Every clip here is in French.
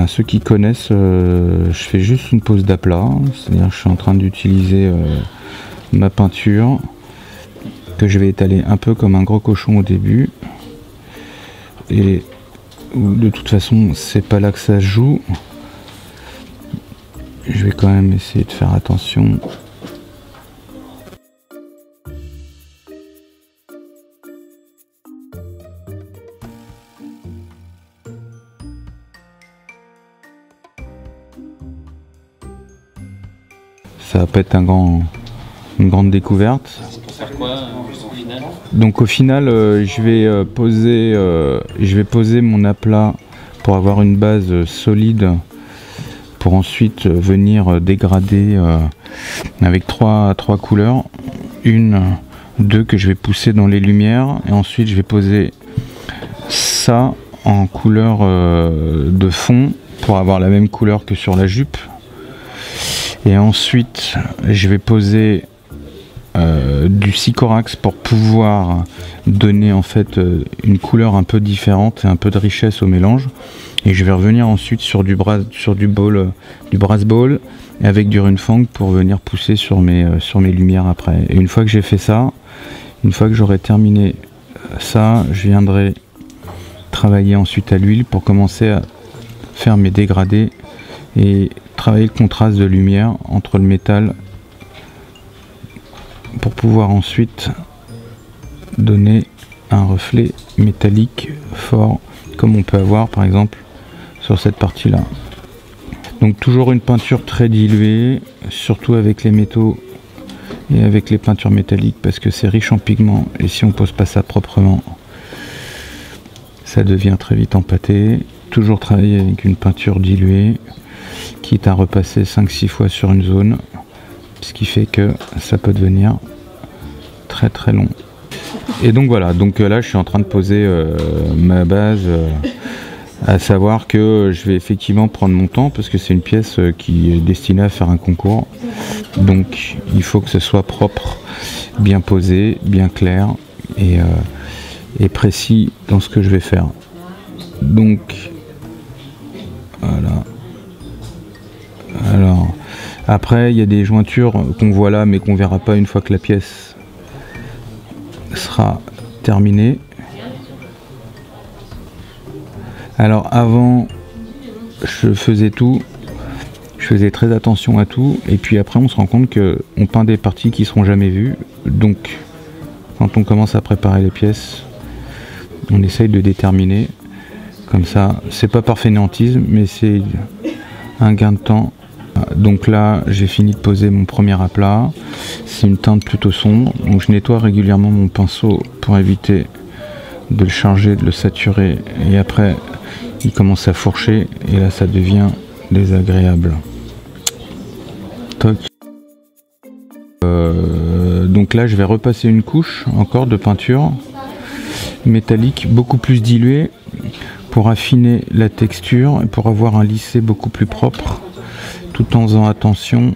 ceux qui connaissent, je fais juste une pose d'aplat, c'est-à-dire que je suis en train d'utiliser ma peinture que je vais étaler un peu comme un gros cochon au début, et de toute façon c'est pas là que ça se joue. Je vais quand même essayer de faire attention. Ça va pas être une grande découverte. C'est pour faire quoi au final? Donc au final, je vais poser mon aplat pour avoir une base solide, pour ensuite venir dégrader avec trois couleurs. Deux que je vais pousser dans les lumières, et ensuite je vais poser ça en couleur de fond pour avoir la même couleur que sur la jupe. Et ensuite je vais poser du Sycorax pour pouvoir donner en fait une couleur un peu différente et un peu de richesse au mélange. Et je vais revenir ensuite sur du brass ball avec du Runefang pour venir pousser sur mes lumières après. Et une fois que j'ai fait ça, une fois que j'aurai terminé ça, je viendrai travailler ensuite à l'huile pour commencer à faire mes dégradés et travailler le contraste de lumière entre le métal pour pouvoir ensuite donner un reflet métallique fort comme on peut avoir par exemple sur cette partie là. Donc toujours une peinture très diluée, surtout avec les métaux et avec les peintures métalliques, parce que c'est riche en pigments et si on pose pas ça proprement ça devient très vite empâté. Toujours travailler avec une peinture diluée, quitte à repasser 5-6 fois sur une zone, ce qui fait que ça peut devenir très très long. Et donc voilà, donc là je suis en train de poser ma base, à savoir que je vais effectivement prendre mon temps parce que c'est une pièce qui est destinée à faire un concours, donc il faut que ce soit propre, bien posé, bien clair et précis dans ce que je vais faire. Donc voilà. Alors après il y a des jointures qu'on voit là mais qu'on verra pas une fois que la pièce sera terminée. Alors avant je faisais tout, je faisais très attention à tout, et puis après on se rend compte que on peint des parties qui seront jamais vues, donc quand on commence à préparer les pièces on essaye de déterminer comme ça. C'est pas par fainéantisme mais c'est un gain de temps. Donc là j'ai fini de poser mon premier aplat, c'est une teinte plutôt sombre, donc je nettoie régulièrement mon pinceau pour éviter de le charger, de le saturer, et après il commence à fourcher et là ça devient désagréable. Toc. Donc là je vais repasser une couche encore de peinture métallique beaucoup plus diluée pour affiner la texture et pour avoir un lissé beaucoup plus propre, tout en faisant attention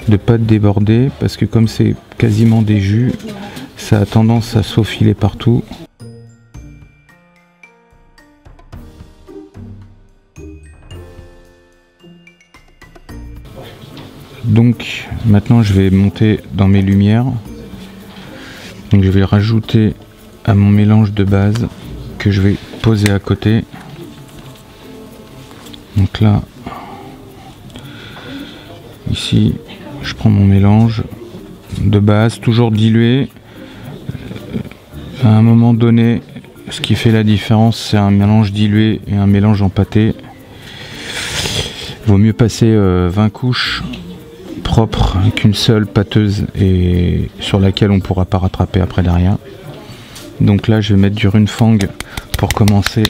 de ne pas déborder parce que comme c'est quasiment des jus, ça a tendance à s'aufiler partout. Donc maintenant je vais monter dans mes lumières, donc je vais rajouter à mon mélange de base que je vais poser à côté. Donc là ici je prends mon mélange de base toujours dilué. À un moment donné ce qui fait la différence c'est un mélange dilué et un mélange empâté. Vaut mieux passer 20 couches propre qu'une seule pâteuse et sur laquelle on ne pourra pas rattraper après derrière. Donc là je vais mettre du Runefang pour commencer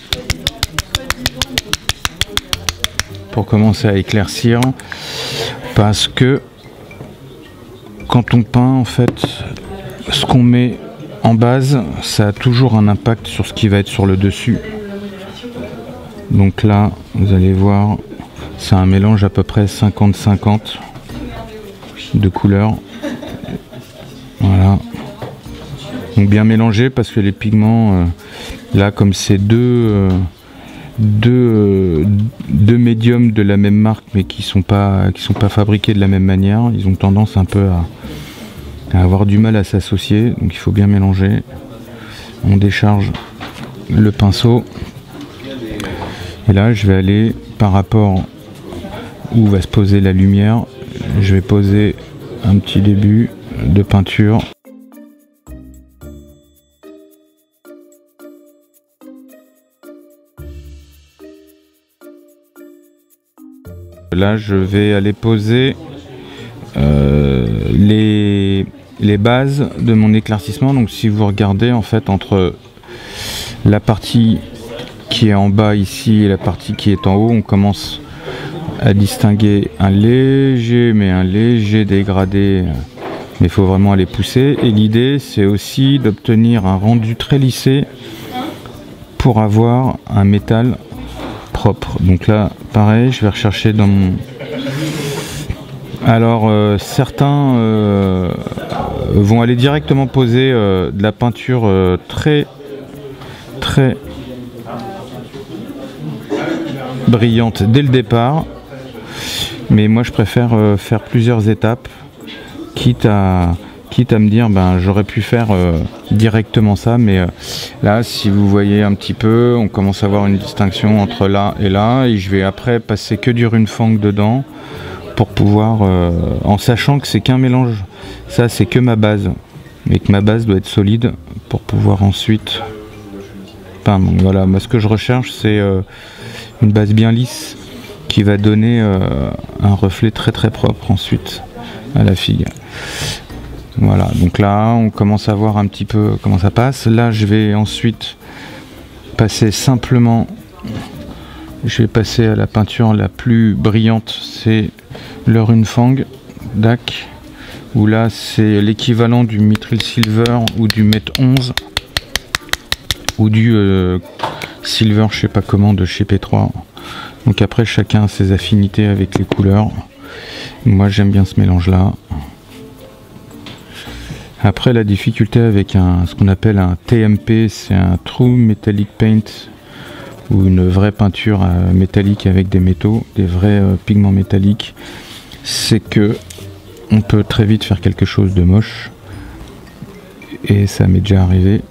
à éclaircir, parce que quand on peint en fait ce qu'on met en base ça a toujours un impact sur ce qui va être sur le dessus. Donc là vous allez voir c'est un mélange à peu près 50-50 de couleurs, voilà, donc bien mélangé parce que les pigments là comme c'est deux deux médiums de la même marque mais qui sont pas fabriqués de la même manière. Ils ont tendance un peu à avoir du mal à s'associer, donc il faut bien mélanger. On décharge le pinceau et là je vais aller par rapport où va se poser la lumière, je vais poser un petit début de peinture. Là je vais aller poser les bases de mon éclaircissement. Donc si vous regardez en fait entre la partie qui est en bas ici et la partie qui est en haut, on commence à distinguer un léger dégradé, mais il faut vraiment aller pousser. Et l'idée c'est aussi d'obtenir un rendu très lissé pour avoir un métal propre. Donc là pareil, je vais rechercher dans mon... Alors certains vont aller directement poser de la peinture très brillante dès le départ, mais moi je préfère faire plusieurs étapes, quitte à me dire ben j'aurais pu faire directement ça, mais là si vous voyez un petit peu, on commence à avoir une distinction entre là, et je vais après passer que du Runefang dedans pour pouvoir, en sachant que c'est qu'un mélange, ça c'est que ma base, mais que ma base doit être solide pour pouvoir ensuite peindre. Donc voilà, moi ce que je recherche c'est une base bien lisse qui va donner un reflet très propre ensuite à la figue. Voilà, donc là on commence à voir un petit peu comment ça passe. Là je vais ensuite passer simplement, je vais passer à la peinture la plus brillante, c'est le Runefang DAC, où là c'est l'équivalent du Mithril Silver ou du Met 11 ou du Silver je sais pas comment de chez P3. Donc après chacun a ses affinités avec les couleurs. Moi j'aime bien ce mélange là. Après la difficulté avec ce qu'on appelle un TMP, c'est un True Metallic Paint, ou une vraie peinture métallique avec des métaux, des vrais pigments métalliques, c'est que on peut très vite faire quelque chose de moche, et ça m'est déjà arrivé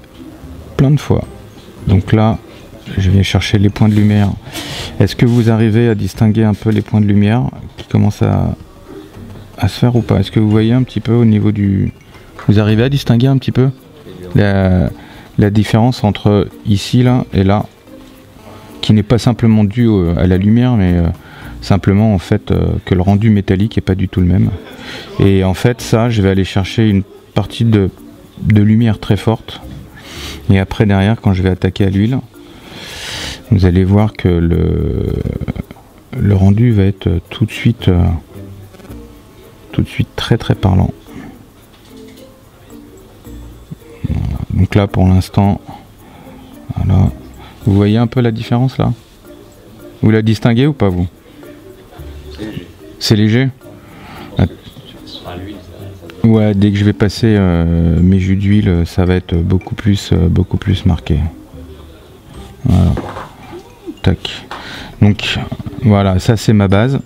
plein de fois. Donc là je viens chercher les points de lumière. Est-ce que vous arrivez à distinguer un peu les points de lumière qui commencent à se faire ou pas? Est-ce que vous voyez un petit peu au niveau du... Vous arrivez à distinguer un petit peu la différence entre ici, là et là, qui n'est pas simplement due à la lumière, mais simplement en fait que le rendu métallique n'est pas du tout le même. Et en fait ça, je vais aller chercher une partie de lumière très forte, et après derrière quand je vais attaquer à l'huile, vous allez voir que le rendu va être tout de suite très parlant. Voilà. Donc là pour l'instant, voilà. Vous voyez un peu la différence là? Vous la distinguez ou pas vous? C'est léger. Ouais, dès que je vais passer mes jus d'huile, ça va être beaucoup plus marqué. Voilà. Tac. Donc voilà, ça c'est ma base.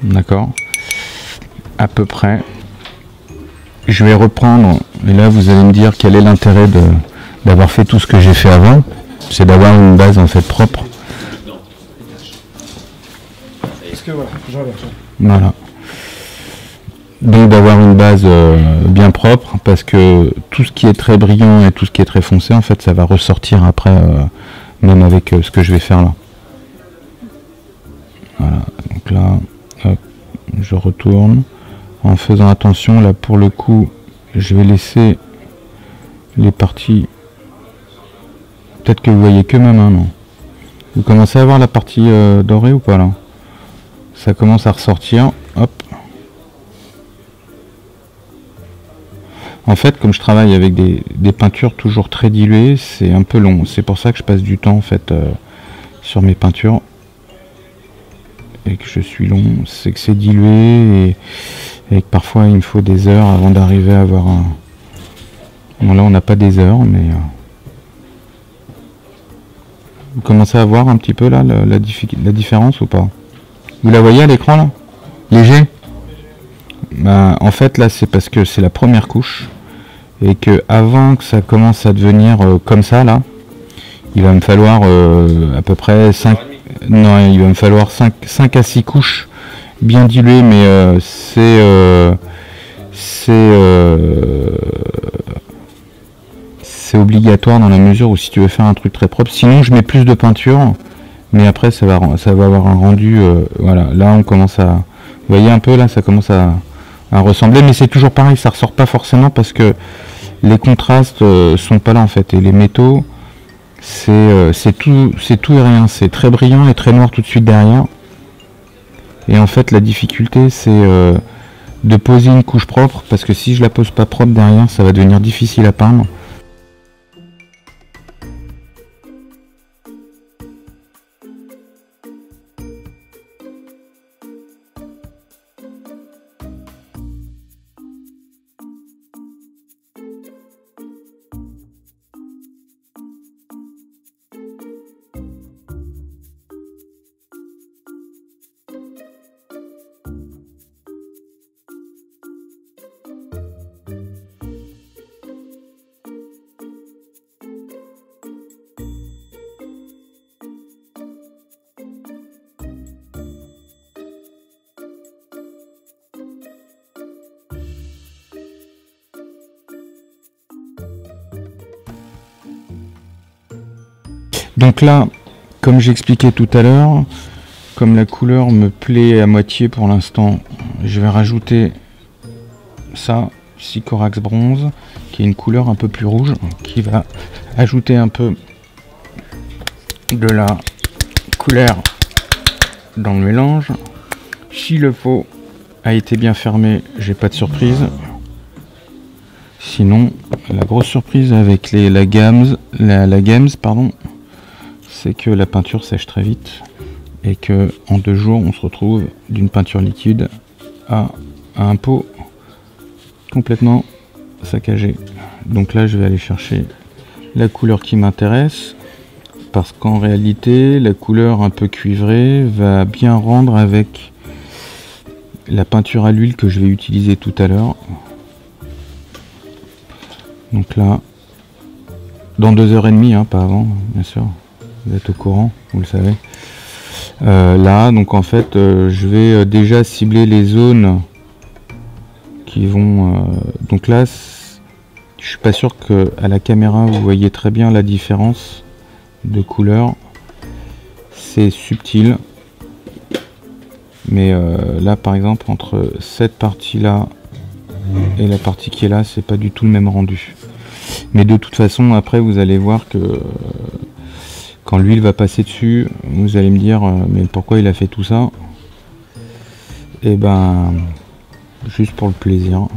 D'accord. À peu près. Je vais reprendre, et là vous allez me dire quel est l'intérêt d'avoir fait tout ce que j'ai fait avant. C'est d'avoir une base en fait propre. Parce que voilà, j'enlève. Voilà. Donc d'avoir une base bien propre, parce que tout ce qui est très brillant et tout ce qui est très foncé, en fait ça va ressortir après, même avec ce que je vais faire là. Voilà, donc là, hop, je retourne, en faisant attention, là pour le coup, je vais laisser les parties, peut-être que vous voyez que ma main, non? Vous commencez à voir la partie dorée ou pas là? Ça commence à ressortir, hop. En fait, comme je travaille avec des peintures toujours très diluées, c'est un peu long. C'est pour ça que je passe du temps en fait sur mes peintures et que je suis long. C'est que c'est dilué et que parfois il me faut des heures avant d'arriver à avoir un... Bon là on n'a pas des heures, mais Vous commencez à voir un petit peu là la différence ou pas? Vous la voyez à l'écran là? Léger? Ben, en fait là c'est parce que c'est la première couche et que avant que ça commence à devenir comme ça là, il va me falloir à peu près 5, non, il va me falloir 5 à 6 couches bien diluées, mais c'est obligatoire dans la mesure où si tu veux faire un truc très propre, sinon je mets plus de peinture, mais après ça va avoir un rendu, voilà, là on commence à, vous voyez un peu là, ça commence à ressembler, mais c'est toujours pareil, ça ressort pas forcément parce que les contrastes sont pas là en fait, et les métaux c'est tout et rien, c'est très brillant et très noir tout de suite derrière, et en fait la difficulté c'est de poser une couche propre, parce que si je la pose pas propre derrière, ça va devenir difficile à peindre. Donc là, comme j'expliquais tout à l'heure, comme la couleur me plaît à moitié pour l'instant, je vais rajouter ça, Sycorax bronze, qui est une couleur un peu plus rouge, qui va ajouter un peu de la couleur dans le mélange. Si le pot a été bien fermé, j'ai pas de surprise. Sinon, la grosse surprise avec la games, pardon, c'est que la peinture sèche très vite et que en 2 jours on se retrouve d'une peinture liquide à un pot complètement saccagé. Donc là je vais aller chercher la couleur qui m'intéresse, parce qu'en réalité la couleur un peu cuivrée va bien rendre avec la peinture à l'huile que je vais utiliser tout à l'heure. Donc là, dans 2h30, hein, pas avant, bien sûr. Vous êtes au courant, vous le savez. Là, donc en fait, je vais déjà cibler les zones qui vont... donc là, je suis pas sûr que à la caméra vous voyez très bien la différence de couleur. C'est subtil. Mais là, par exemple, entre cette partie-là et la partie qui est là, c'est pas du tout le même rendu. Mais de toute façon, après, vous allez voir que... quand l'huile va passer dessus, vous allez me dire mais pourquoi il a fait tout ça? Et ben juste pour le plaisir.